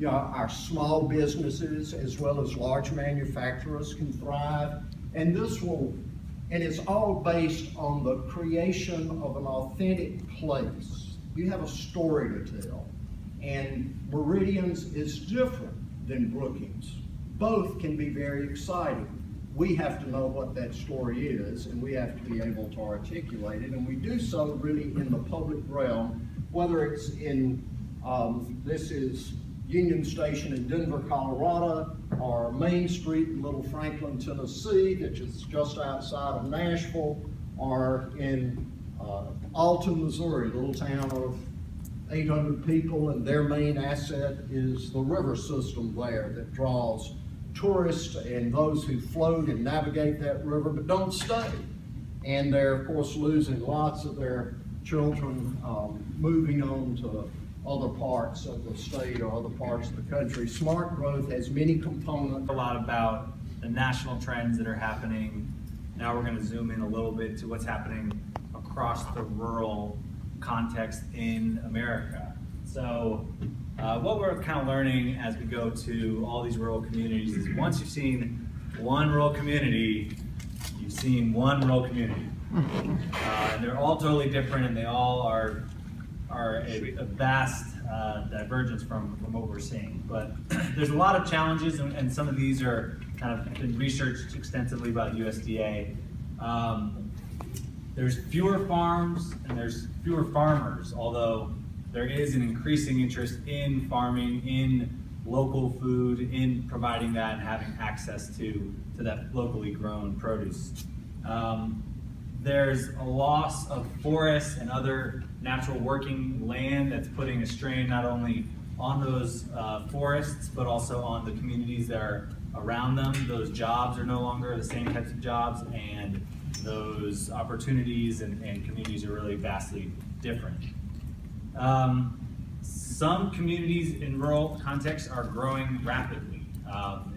our small businesses as well as large manufacturers can thrive. And it's all based on the creation of an authentic place. You have a story to tell. And Meridian's is different than Brookings. Both can be very exciting. We have to know what that story is, and we have to be able to articulate it, and we do so really in the public realm, whether it's in, this is Union Station in Denver, Colorado, or Main Street in Little Franklin, Tennessee, which is just outside of Nashville, or in Alton, Missouri, a little town of 800 people, and their main asset is the river system there that draws tourists and those who float and navigate that river but don't stay. And they're, of course, losing lots of their children, moving on to other parts of the state or other parts of the country. Smart growth has many components. A lot about the national trends that are happening. Now we're going to zoom in a little bit to what's happening across the rural context in America. So what we're kind of learning as we go to all these rural communities is once you've seen one rural community, you've seen one rural community. And they're all totally different, and they all are a vast divergence from what we're seeing. But there's a lot of challenges, and some of these are kind of been researched extensively by the USDA. There's fewer farms and there's fewer farmers, although there is an increasing interest in farming, in local food, in providing that and having access to that locally grown produce. There's a loss of forests and other natural working land that's putting a strain not only on those forests, but also on the communities that are around them. Those jobs are no longer the same types of jobs, and those opportunities and communities are really vastly different. Some communities in rural contexts are growing rapidly.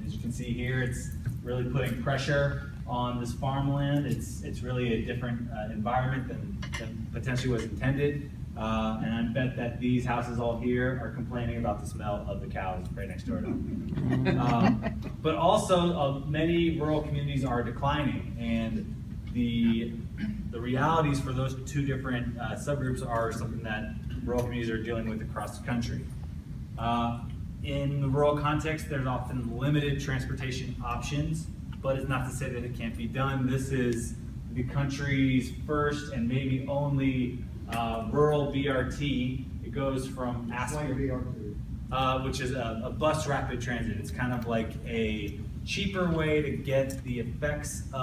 As you can see here, it's really putting pressure on this farmland. It's really a different environment than potentially was intended. And I bet that these houses all here are complaining about the smell of the cows right next door to them. But also, many rural communities are declining, and the realities for those two different subgroups are something that rural communities are dealing with across the country. In the rural context, there's often limited transportation options, but it's not to say that it can't be done. This is the country's first and maybe only rural BRT. It goes from Aspen, which is a bus rapid transit. It's kind of like a cheaper way to get the effects of